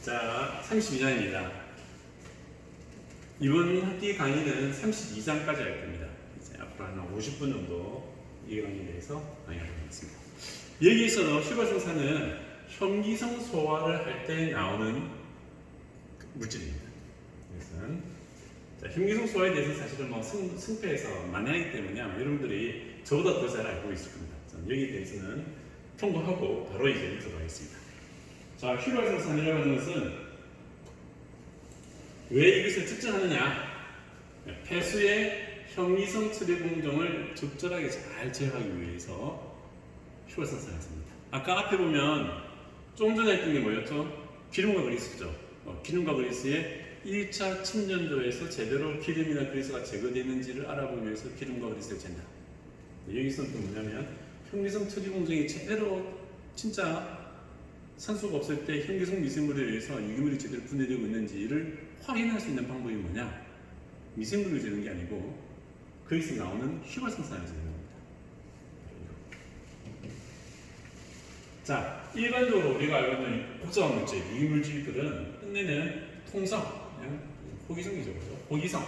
자, 32장입니다. 이번 학기 강의는 32장까지 할 겁니다. 이제 앞으로 한 50분 정도 이 강의에 대해서 강의하도록 하겠습니다. 여기에서도 휘발성산은 현기성 소화를 할 때 나오는 물질입니다. 그래서 자, 현기성 소화에 대해서 사실은 승패에서 많이 하기 때문에 여러분들이 저보다 더 잘 알고 있을 겁니다. 여기에 대해서는 통과하고 바로 이제 읽도록 하겠습니다. 자, 휘발성산이라고 하는 것은 왜 이것을 측정하느냐? 폐수의 현기성 처리 공정을 적절하게 잘 제어하기 위해서 휘발성산을 씁니다. 아까 앞에 보면 좀 전에 했던 게 뭐였죠? 기름과 그리스죠. 기름과 그리스의 1차 침전도에서 제대로 기름이나 그리스가 제거되는지를 알아보기 위해서 기름과 그리스를 잰다. 여기서는 또 뭐냐면 현기성 처리 공정이 제대로 진짜 산소가 없을 때 현기성 미생물에 의해서 유기물이 제대로 분해되고 있는지를 확인할 수 있는 방법이 뭐냐? 미생물을 재는 게 아니고 거기서 나오는 휘발성산을 재는 겁니다. 자, 일반적으로 우리가 알고 있는 복잡한 물질, 유기물질들은 끝내는 통성, 그냥 호기성이죠, 그죠? 호기성,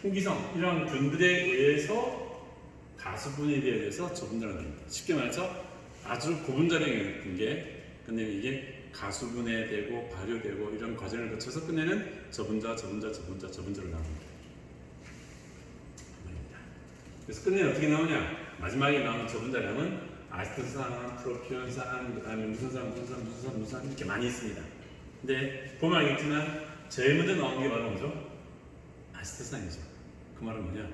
현기성 이런 균들에 의해서 가수분해에 대해서 저분자가 됩니다. 쉽게 말해서 아주 고분자량인 게 끝내는 이게 가수분해되고 발효되고 이런 과정을 거쳐서 끝내는 저분자로 나옵니다. 그래서 끝내는 어떻게 나오냐? 마지막에 나오는 저분자량은 아세트산, 프로피온산, 그다음에 무슨 이렇게 많이 있습니다. 근데 보면 알겠지만 제일 먼저 나오는 게 바로 뭐죠? 아세트산이죠. 그 말은 뭐냐?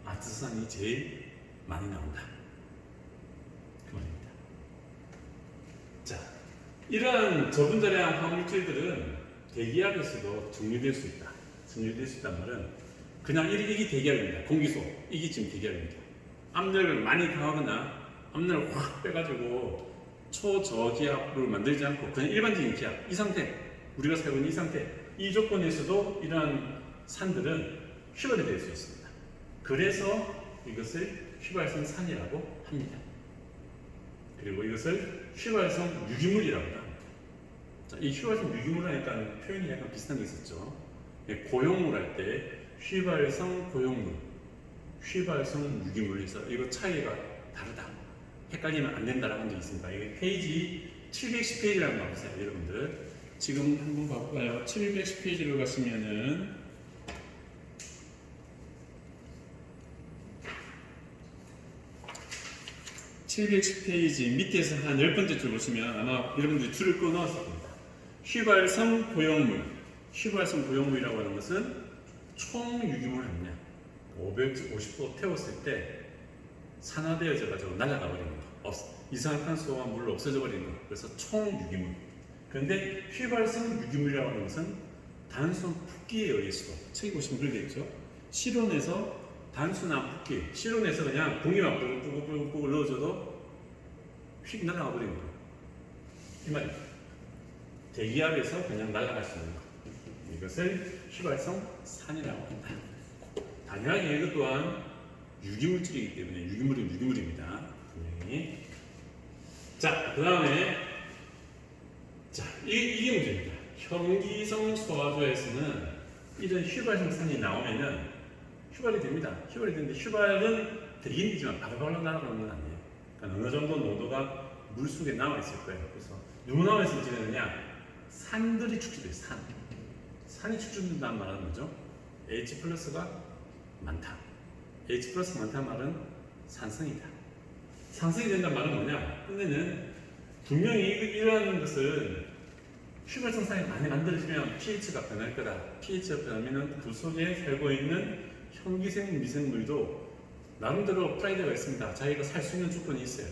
아세트산이 제일 많이 나온다. 그 말입니다. 자, 이러한 저분자량 화물질들은 대기압에서도 정리될 수 있다. 정리될 수 있단 말은 그냥 이게 대기압입니다. 공기소, 이게 지금 대기압입니다. 압력을 많이 가하거나 압력을 확 빼가지고 초저기압을 만들지 않고 그냥 일반적인 기압, 이 상태, 우리가 살고 있는 이 상태, 이 조건에서도 이러한 산들은 휘발이 될 수 있습니다. 그래서 이것을 휘발성산이라고 합니다. 그리고 이것을 휘발성 유기물이라고 합니다. 자, 이 휘발성 유기물 하니까 표현이 약간 비슷한 게 있었죠. 고용물 할 때 휘발성 고용물, 휘발성 유기물에서 이거 차이가 다르다. 헷갈리면 안 된다라고 한 게 있습니다. 이게 페이지 710페이지라고 나오세요, 여러분들. 지금 한번 봐볼까요? 710페이지로 가시면은 (710페이지) 밑에서 한 10번째 줄 보시면 아마 여러분들이 줄을 끊어놨을 겁니다. 휘발성 고용물, 휘발성 고용물이라고 하는 것은 총 유기물 함량 550도 태웠을 때 산화되어져 가지고 날아가 버리는 거, 이산화탄소와 물로 없어져 버리는 거. 그래서 총 유기물. 그런데 휘발성 유기물이라고 하는 것은 단순 붓기에 의해서도, 책에 보시면 그렇게 있죠. 실온에서 단순한 붓기, 실온에서 그냥 공기만 뿌글뿌글 넣어줘도 휙 날아가 버리는 거. 이 말입니다. 대기압에서 그냥 날아갈 수 있는 거. 이것을 휘발성 산이라고 한다. 당연하게 이것 또한 유기물질이기 때문에 유기물은 유기물입니다. 분명히. 자, 그 다음에 이게 문제입니다. 현기성 소화조에서는 이런 휘발성산이 나오면은 휘발이 됩니다. 휘발이 되는데 휘발은 되긴 되지만 바로바로 날아가는 건 아니에요. 그러니까 어느 정도 농도가 물 속에 남아 있을 거예요. 그래서 누구 남아 있을 때는요, 산들이 축적돼요. 산이 축적된다는 말은 뭐죠? H 플러스가 많다. H 플러스 많다는 말은 산성이다. 산성이 된다는 말은 뭐냐? 근데는 분명히 이러한 것은 휘발성산이 많이 만들어지면 pH가 변할 거다. pH가 변하면 그 속에 살고 있는 현기생 미생물도 나름대로 프라이드가 있습니다. 자기가 살 수 있는 조건이 있어요.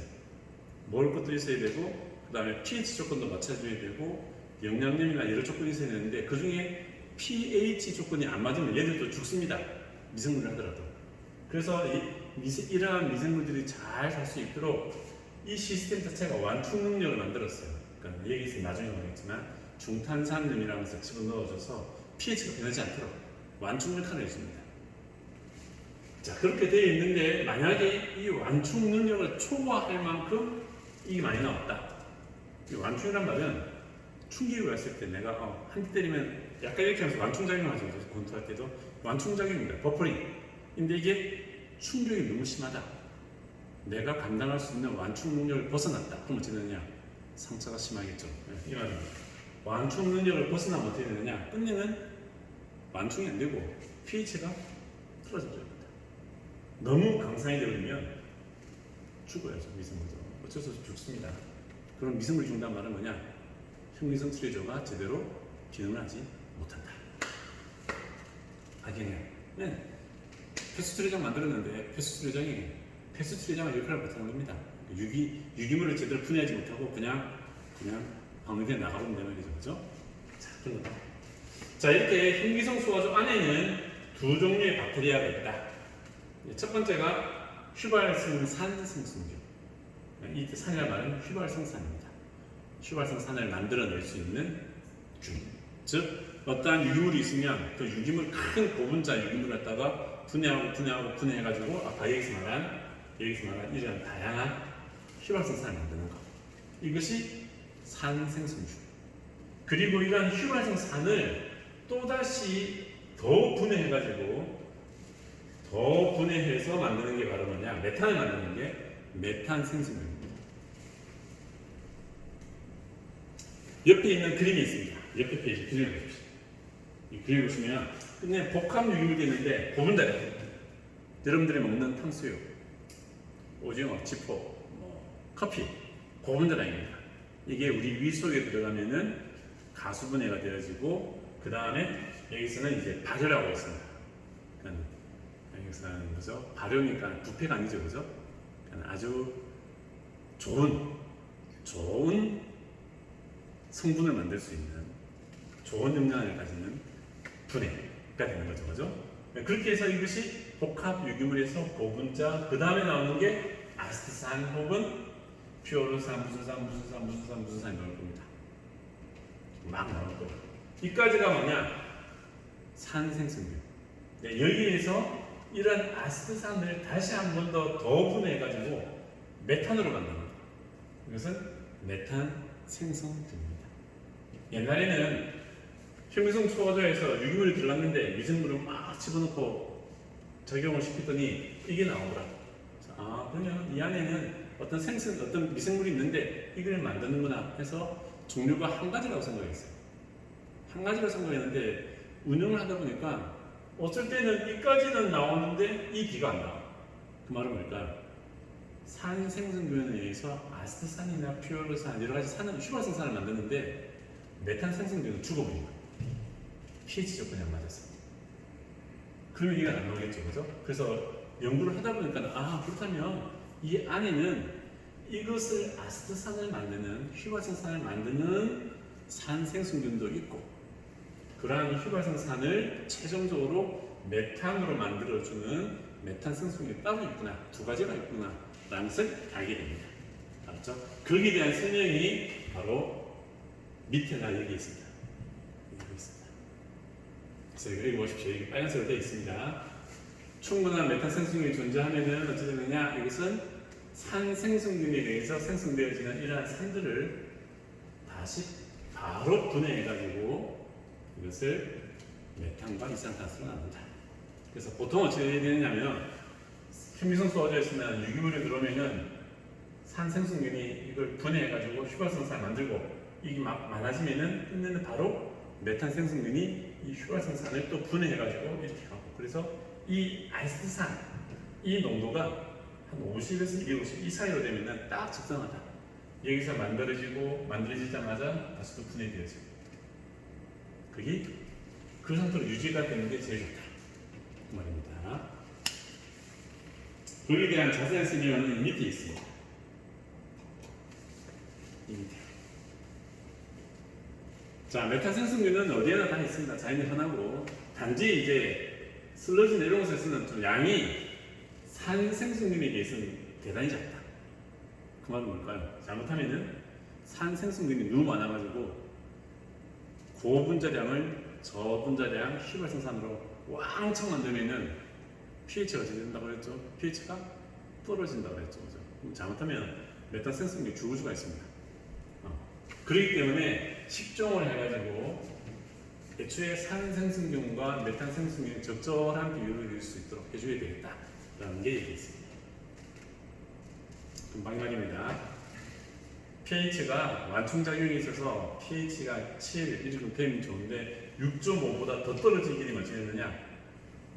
먹을 것도 있어야 되고, 그 다음에 pH 조건도 맞춰줘야 되고, 영양염이나 여러 조건이 있어야 되는데 그 중에 pH 조건이 안 맞으면 얘들도 죽습니다. 미생물을 하더라도. 그래서 이러한 미생물들이 잘 살 수 있도록 이 시스템 자체가 완충 능력을 만들었어요. 그러니까 여기서 나중에 나오겠지만 중탄산염이라는 것을 집어넣어줘서 pH가 변하지 않도록 완충 역할을 해줍니다. 자, 그렇게 되어 있는데 만약에 이 완충 능력을 초과할 만큼 이게 많이 나왔다. 이 완충이란 말은 충격이 왔을 때 내가 한 대 때리면 약간 이렇게 하면서 완충작용 하죠. 권투할 때도 완충작용입니다. 버퍼링. 근데 이게 충격이 너무 심하다. 내가 감당할 수 있는 완충 능력을 벗어났다. 그럼 어떻게 되느냐? 상처가 심하겠죠. 이 말입니다. 완충 능력을 벗어나면 어떻게 되느냐? 끝내는 완충이 안 되고 pH가 틀어져 버립니다. 너무 강상이 되어버리면 죽어야죠. 미생물도 어쩔 수 없이 죽습니다. 그럼 미생물이 죽는다는 말은 뭐냐? 형리성 트리저가 제대로 기능을 하지 못한다. 알겠냐? 네. 패스트리장 만들었는데 패스트리장을 역할을 못하는 겁니다. 유기물을 제대로 분해하지 못하고 그냥 방문대에 나가버린다 말이죠. 그죠? 자, 그런 거. 자, 이렇게 형기성 소화조 안에는 두 종류의 박테리아가 있다. 첫 번째가 휘발성산 생성균. 이 산이라는 말은 휘발성산입니다. 휘발성산을 만들어낼 수 있는 균. 즉, 어떠한 유기물이 있으면 그 유기물 큰 고분자 유기물을 갖다가 분해해가지고 아까 여기서 말한 이런 다양한 휘발성산을 만드는 것. 이것이 산생성균. 그리고 이러한 휘발성산을 또다시 더 분해해서 만드는 게 바로 뭐냐? 메탄을 만드는 게 메탄생성균입니다. 옆에 있는 그림이 있습니다. 옆에 페이지 그림을 보십시오. 이 그림을 보시면 끝내 복합 유기물이 있는데 고분자래. 여러분들이 먹는 탕수육, 오징어, 지포, 커피, 고분자량입니다. 이게 우리 위 속에 들어가면은 가수분해가 되어지고 그 다음에 여기서는 이제 발효라고 있습니다. 그러니까 여기서는 뭐죠? 발효니까 부패가 아니죠, 그죠? 그러니까 아주 좋은 성분을 만들 수 있는 좋은 영양을 가지는 분해가 되는 거죠, 그죠? 그렇게 해서 이것이 복합 유기물에서 고분자, 그 다음에 나오는 게 아스트산 혹은 퓨어르산, 무슨 산이 나올 겁니다. 막 나올 거예요. 이까지가 뭐냐? 산생성균. 여기에서 이런 아스트산을 다시 한 번 더 분해해가지고 메탄으로 만듭니다. 이것은 메탄 생성균입니다. 옛날에는 형성 소화조에서 유기물이 들어갔는데 미생물을 막 집어넣고 적용을 시켰더니 이게 나오더라. 그러면 이 안에는 어떤 미생물이 있는데 이걸 만드는구나 해서 종류가 한 가지라고 생각했어요. 한 가지라고 생각했는데 운영을 하다 보니까 어쩔 때는 이까지는 나오는데 이 B가 안 나와. 그 말은 뭘까요? 산 생성균에 의해서 아스트산이나 퓨어르산 여러 가지 휘발성산을 만드는데 메탄 생성균은 죽어버린 거예요. pH 조건이 안 맞았어요. 그러면 이게 안 나오겠죠, 그죠? 그래서 연구를 하다 보니까 그렇다면 이 안에는 이것을 아스트산을 만드는 휘발성산을 만드는 산생성균도 있고 그러한 휘발성산을 최종적으로 메탄으로 만들어주는 메탄생성균이 따로 있구나, 두 가지가 있구나 라는 것을 알게 됩니다. 알았죠? 거기에 대한 설명이 바로 밑에가 여기 있습니다. 여기 있습니다. 그래서 이거 읽어보십시오. 여기 빨간색으로 되어 있습니다. 충분한 메탄생성균이 존재하면은 어떻게 되느냐? 이것은 산생성균에 의해서 생성되어지는 이러한 산들을 다시 바로 분해해가지고 이것을 메탄과 이산탄소로 나눈다. 그래서 보통 어떻게 되느냐면 현미성 소화조에 있으면 유기물이 들어오면은 산생성균이 이걸 분해해가지고 휘발성산을 만들고 이게 막 많아지면은 끝내는 바로 메탄 생성균이 이 휘발성산을 또 분해해가지고 이렇게 하고 그래서 이 아스트산 이 농도가 한 50에서 250 이 사이로 되면은 딱 적당하다. 여기서 만들어지자마자 다시 또 분해되어지고 그게 그 상태로 유지가 되는 게 제일 좋다. 그 말입니다. 거기에 대한 자세한 설명은 밑에 있습니다. 이 밑에. 자, 메탄 생성균은 어디에나 다 있습니다. 자연히 흔하고 단지 이제 슬러지 이런 곳에서는 좀 양이 산 생성균에 비해서는 대단히 작다. 그 말은 뭘까요? 잘못하면은 산 생성균이 너무 많아가지고 고분자량을 저분자량 휘발성산으로 왕창 만들면은 pH가 어떻게 된다고 했죠? pH가 떨어진다고 했죠. 그죠? 잘못하면 메탄 생성균이 죽을 수가 있습니다. 그렇기 때문에 식종을 해가지고 애초에 산생성균과 메탄생성균이 적절한 비율을 이룰 수 있도록 해줘야 되겠다라는 게 얘기 있습니다. 금방 말입니다. pH가 완충작용이 있어서 pH가 7 이렇게 되면 좋은데 6.5보다 더 떨어지게 되면 어떻게 되느냐?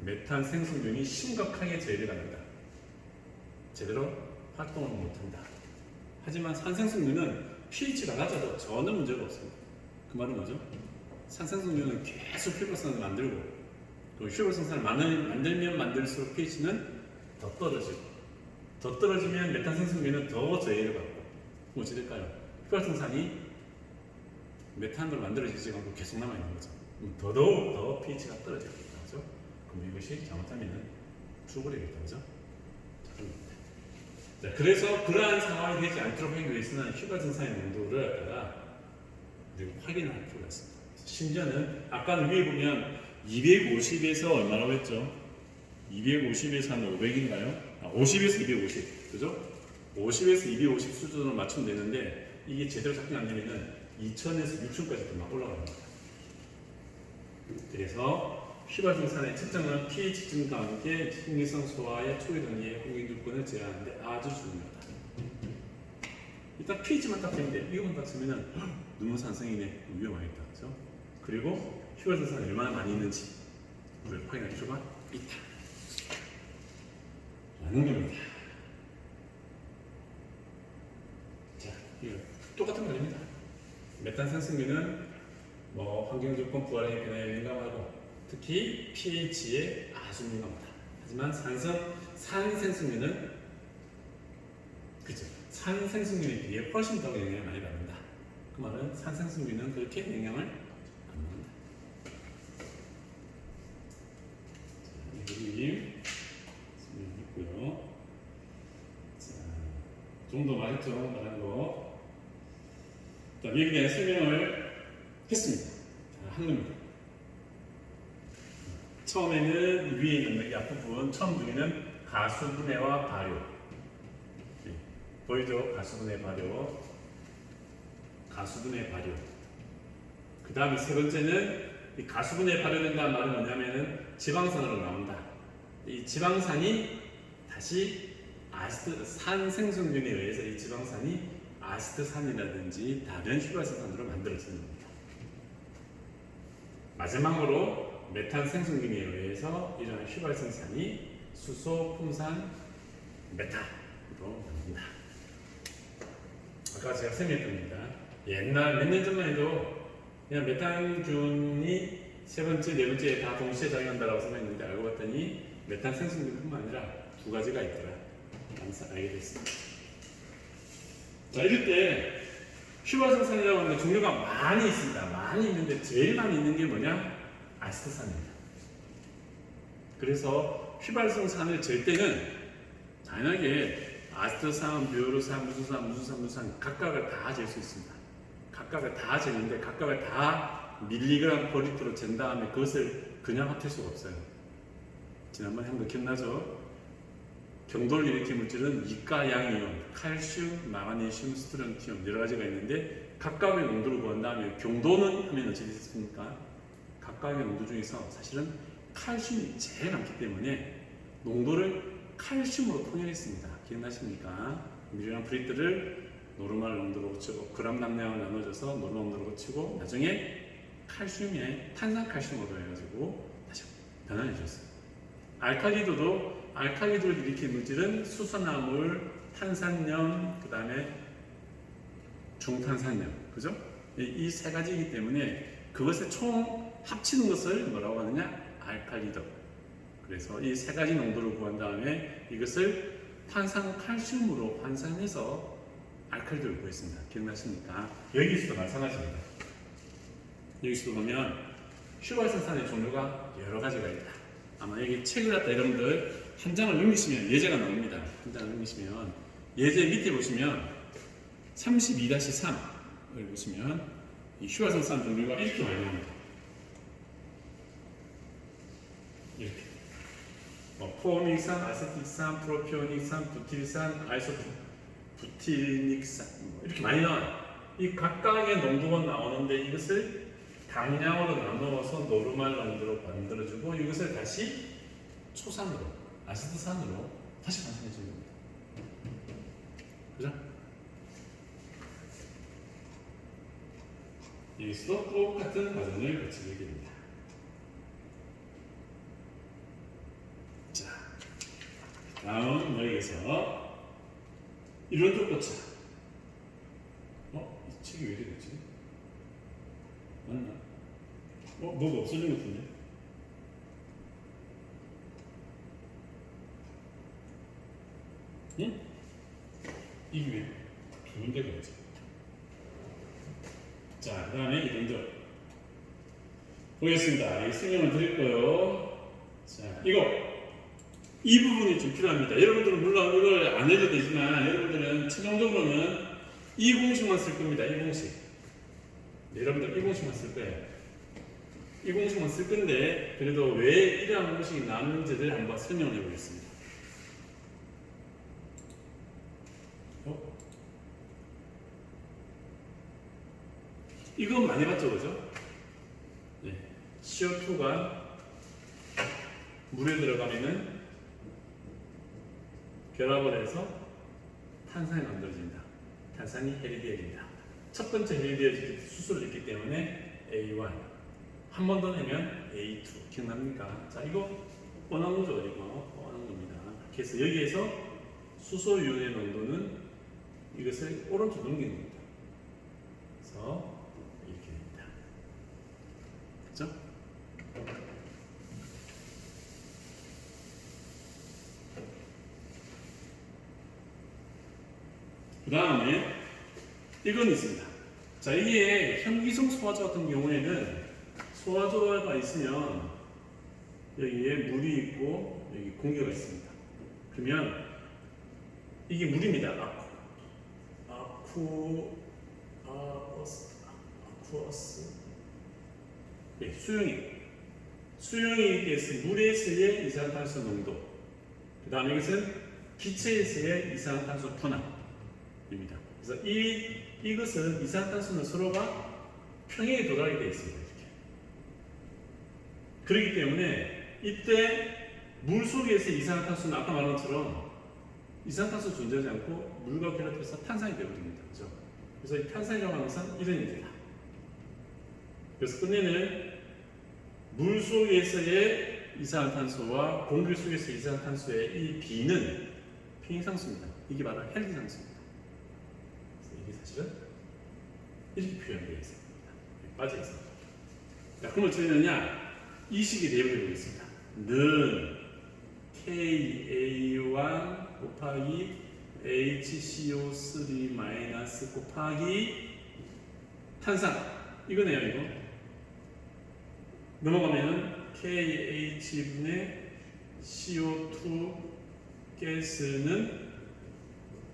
메탄생성균이 심각하게 저해를 받는다. 제대로 활동을 못한다. 하지만 산생성균은 pH가 낮아도 전혀 문제가 없습니다. 그 말은 뭐죠? 산생성균은 계속 휘발성을 만들고 또 휘발성산을 만들면 만들수록 pH는 더 떨어지고 더 떨어지면 메탄생성균은 더 저해를 받고 그럼 어찌 될까요? 휘발성산이 메탄으로 만들어지지 않고 계속 남아있는 거죠. 더더욱 더 pH가 떨어지겠다. 그죠? 그럼 이것이 잘못하면 죽어버리겠다. 그죠? 자, 그래서 그러한 상황이 되지 않도록 하기 위해서는 휘발성산의 농도를 갖다가 확인을 할 필요가 있습니다. 심지어는 아까는 위에 보면 250에서 얼마라고 했죠? 250에서 한 500인가요? 50에서 250, 그죠? 50에서 250 수준으로 맞추면 되는데 이게 제대로 작동 안 되면은 2000에서 6000까지 막 올라갑니다. 그래서 휘발성산의 측정은 pH 증가와 함께 식물성 소화의 초기 단계의 호기물권을 제한하는데 아주 중요하다. 일단 pH만 딱 되면 돼. 이거만 딱 쓰면은 너무 산성이네, 위험하겠다, 그죠? 그리고 휘발성산이 얼마나 많이 있는지 우리가 확인할 필요가 있다. 라는 겁니다. 자, 이거 똑같은 말입니다. 메탄생성균은 뭐 환경조건 부활의 변화에 민감하고 특히 pH에 아주 민감하다. 하지만 산생성균은 그죠? 산생성균에 비해 훨씬 더 영향을 많이 받는다. 그 말은 산생성균은 그렇게 영향을 안 받는다. 자, 이 있고요. 자, 좀 더 말했죠? 말한 거. 자, 여기에 대한 설명을 했습니다. 자, 한 겁니다. 처음에는 위에 있는 이 앞부분, 처음 중에는 가수분해와 발효. 네, 보이죠? 가수분해 발효. 가수분해 발효. 그 다음에 세 번째는 이 가수분해 발효된다는 말은 뭐냐면은 지방산으로 나온다. 이 지방산이 다시 산생성균에 의해서 이 지방산이 아세트산이라든지 다른 휘발성산으로 만들어지는 겁니다. 마지막으로 메탄생성균에 의해서 이러한 휘발성산이 수소, 풍산, 메탄으로 만든다. 아까 제가 설명했던 겁니다. 옛날 몇 년 전만 해도 그냥 메탄균이 세 번째, 네 번째에 다 동시에 작용한다고 생각했는데 알고 봤더니 메탄생성균뿐만 아니라 두 가지가 있더라. 알게 됐습니다. 자, 이럴 때 휘발성산이라고 하는 종류가 많이 있습니다. 많이 있는데 제일 많이 있는 게 뭐냐? 아세트산입니다. 그래서 휘발성산을 잴 때는 당연하게 아세트산, 뷰로산, 무수산 각각을 다 잴 수 있습니다. 각각을 다 재는데 각각을 다 밀리그램 퍼 리터로 잰 다음에 그것을 그냥 합칠 수가 없어요. 지난번에 한 거 기억나죠? 경도를 일으키는 물질은 이가 양이온, 칼슘, 마그네슘, 스트론튬 여러 가지가 있는데 각각의 농도를 구한 다음에 경도는 하면 어떻게 됐습니까? 각각의 농도 중에서 사실은 칼슘이 제일 많기 때문에 농도를 칼슘으로 통일했습니다. 기억나십니까? 밀리그램 퍼 리터를 노르말 농도로 고치고 그램 남량을 나눠줘서 노르말 농도로 고치고 나중에 칼슘에 탄산칼슘으로 해가지고 다시 변환해 줬어요. 알칼리도를 일으키는 물질은 수소나물, 탄산염, 그 다음에 중탄산염, 그죠? 이 세 가지이기 때문에 그것을 총 합치는 것을 뭐라고 하느냐? 알칼리도. 그래서 이 세 가지 농도를 구한 다음에 이것을 탄산칼슘으로 환산해서 알칼리도를 구했습니다. 기억나십니까? 여기서도 마찬가지입니다. 여기서도 보면 휘발성산의 종류가 여러 가지가 있다. 아마 여기 책을 갖다 여러분들 한 장을 넘기시면 예제가 나옵니다. 한 장을 넘기시면 예제 밑에 보시면 32-3을 보시면 이 휘발성산 종류가 이렇게 많이 나옵니다. 이렇게 포닉산, 아세틱산, 프로피오닉산, 부틸산, 아이소부티닉산 이렇게 많이 나와요. 이 각각의 농도가 나오는데 이것을 당량으로 나누어서 노르말 농도로 만들어주고 이것을 다시 초산으로 아세트산으로 다시 반성해 주는 겁니다. 그죠? 여기서도 똑같은 과정을 거치게 됩니다. 자, 다음 여기서 이론적 고차. 이 책이 왜 이래 됐지? 맞나? 뭐가 없어진 것 같은데? 응? 이게 왜 두 군데가 있지? 자, 그 다음에 이론적 보겠습니다. 이 설명을 드릴 거예요. 자, 이 부분이 좀 필요합니다. 여러분들은 물론 이걸 안 해도 되지만 여러분들은 최종적으로는 이 공식만 쓸 겁니다. 이 공식. 네, 여러분들 이 공식만 쓸 거예요. 이 공식만 쓸 건데 그래도 왜 이러한 공식이 나오는지를 한번 설명을 해보겠습니다. 이건 많이 봤죠, 그죠? 네. CO2가 물에 들어가면은 결합을 해서 탄산이 만들어진다. 탄산이 헬리디얼이다. 첫 번째 헬리디얼 수소를 있기 때문에 A1. 한 번 더 내면 A2. 기억납니까? 자, 이거 뻔한 거죠, 이거 뻔한 겁니다. 그래서 여기에서 수소유의 농도는 이것을 오른쪽 넘기는 겁니다. 그래서 이렇게 됩니다. 그렇죠? 그 다음에 이건 있습니다. 자, 이게 현기성 소화조 같은 경우에는 소화조가 있으면 여기에 물이 있고 여기 공기가 있습니다. 그러면 이게 물입니다. 아쿠어스. 네, 수용이 물에서의 이산화탄소 농도. 그 다음에 이것은 기체에서의 이산화탄소 분화입니다. 그래서 이것은 이산화탄소는 서로가 평행에 도달하게 되어 있습니다. 이렇게. 그렇기 때문에 이때 물 속에서 이산화탄소는 아까 말한 것처럼 이산화탄소 존재하지 않고 물과 결합해서 탄산이 되어버립니다. 그렇죠? 그래서 이 탄산이라고 하는 것은 이런 일이다. 그래서 끝내는 물 속에서의 이산화탄소와 공기 속에서의 이산화탄소의 이 비는 평행상수입니다. 이게 바로 헬기상수입니다. 이게 사실은 이렇게 표현되어 있습니다. 빠져 있습니다. 자, 그럼 어떻게 되느냐? 이 식이 내용해 보겠습니다. 는 KA1 곱하기 HCO3 마이너스 곱하기 탄산. 이거네요, 이거. 넘어가면 KH분의 CO2 가스는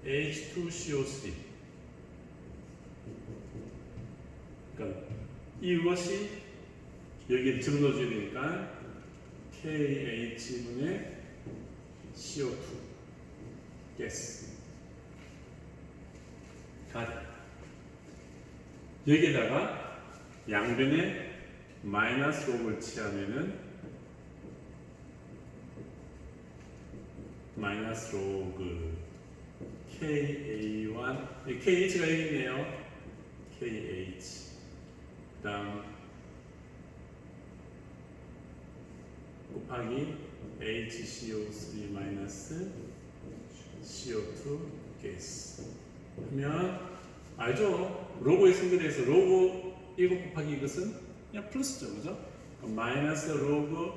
H2CO3. 그러니까 이것이 여기에 집어넣어줘야 되니까 KH분의 CO2 가스가 됩니다. 여기에다가 양변에 마이너스 록을 취하면은 마이너스 로그 KA1 KH가 여기 있네요. KH 그다음 곱하기 HCO3 마이너스 CO2 가스 하면 알죠? 로그에 승계돼서 로그 이것 곱하기 이것은 그냥 플러스죠, 그죠? 마이너스 로그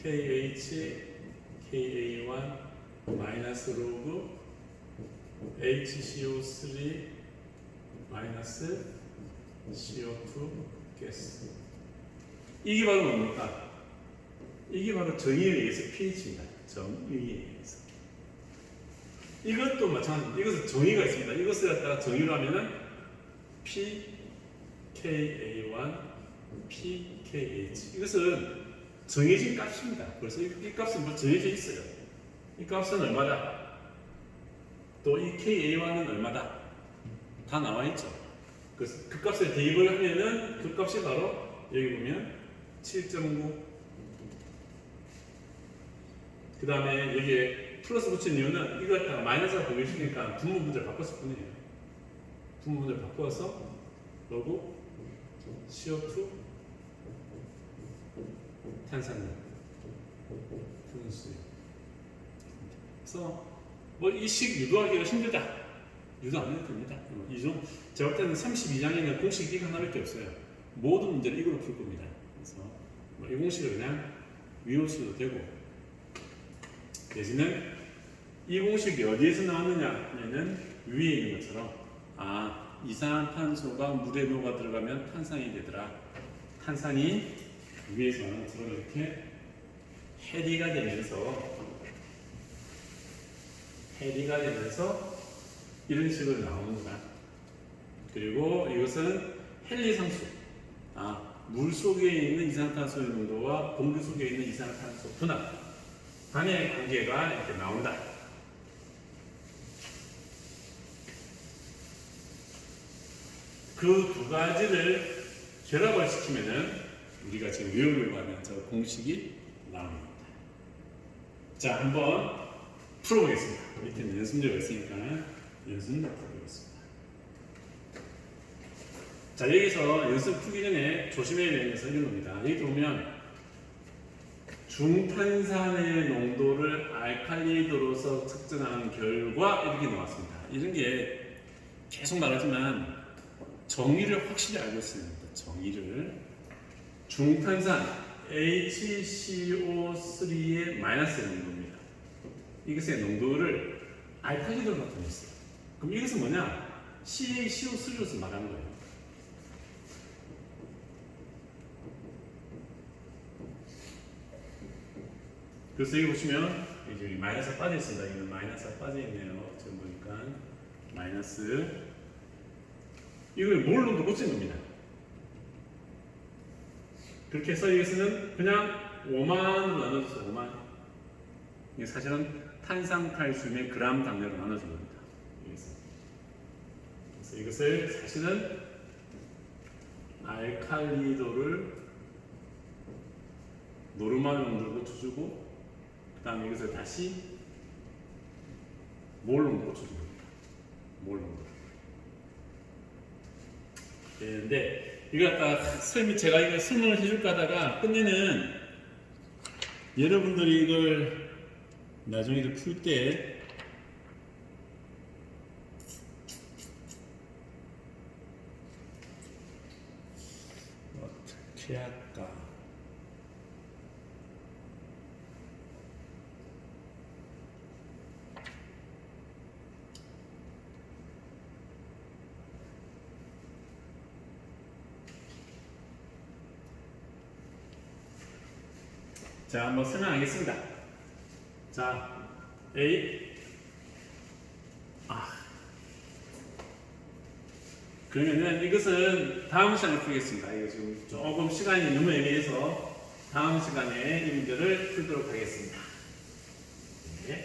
KH KA1 마이너스 로그 HCO3 마이너스 CO2 가스. 이게 바로 뭡니까? 이게 바로 정의에 의해서 pH입니다. 정의에 의해서. 이것도 마찬가지입니다. 이것은 정의가 있습니다. 이것을 갖다가 정의로 하면은 pKa1 pKh. 이것은 정해진 값입니다. 그래서 이 값은 뭐 정해져 있어요. 이 값은 얼마다? 또 이 KA1은 얼마다? 다 나와 있죠. 그 값에 대입을 하면은 그 값이 바로 여기 보면 7.9. 그 다음에 여기에 플러스 붙인 이유는 이거 갖다가 마이너스가 보이시니까 분모 문제를 바꿨을 뿐이에요. 분모 문제를 바꿔서 그리고 CO2 탄산수. 그래서 뭐 이 식 유도하기가 힘들다. 유도 안 해도 됩니다. 이종 제가 볼 때는 32장에는 공식 이거 하나밖에 없어요. 모든 문제를 이걸로 풀 겁니다. 그래서 뭐 이 공식을 그냥 외우셔도 되고, 대신은 이 공식이 어디에서 나왔느냐는 위에 있는 것처럼 이산화탄소가 물에 녹아 들어가면 탄산이 되더라. 탄산이 위에서 나는 것처럼 이렇게 해리가 되면서 이런 식으로 나오는구나. 그리고 이것은 헨리상수. 물 속에 있는 이산화탄소의 농도와 공기 속에 있는 이산화탄소 분화 간의 관계가 이렇게 나온다. 그 두 가지를 결합을 시키면은 우리가 지금 외우려고 하는 저 공식이 나옵니다. 자, 한번 풀어보겠습니다. 밑에는 연습 문제가 있으니까 연습 풀어보겠습니다. 자, 여기서 연습 풀기 전에 조심해야 되는 것은 이런 겁니다. 여기 보면 중탄산의 농도를 알칼리도로서 측정한 결과 이렇게 나왔습니다. 이런 게 계속 말하지만 정의를 확실히 알고 있어야 됩니다. 정의를. 중탄산 HCO3의 마이너스의 농도입니다. 이것의 농도를 알칼리도로 나타냈어요. 그럼 이것은 뭐냐? CaCO3로서 말하는 거예요. 그래서 여기 보시면 이제 마이너스가 빠져 있습니다. 여기는 마이너스가 빠져 있네요. 지금 보니까 마이너스. 이걸 뭘로도 못 쓴 겁니다. 그렇게 해서 여기서는 그냥 5만으로 나눠줘서 5만. 이게 사실은 탄산칼슘의 그람 당량으로 나눠준 겁니다. 그래서 이것을 사실은 알칼리도를 노르말 농도로 고쳐주고, 그 다음에 이것을 다시 몰 농도로 고쳐준 겁니다. 몰 농도. 되는데 이거 갖다가 제가 이거 설명을 해줄까 하다가 끝내는 여러분들이 이걸 나중에 풀 때 어떻게 할까? 자, 한번 설명하겠습니다. 자, A. 그러면은 이것은 다음 시간에 풀겠습니다. 이거 지금 조금 시간이 너무 애매해서 다음 시간에 이 문제를 풀도록 하겠습니다. 네.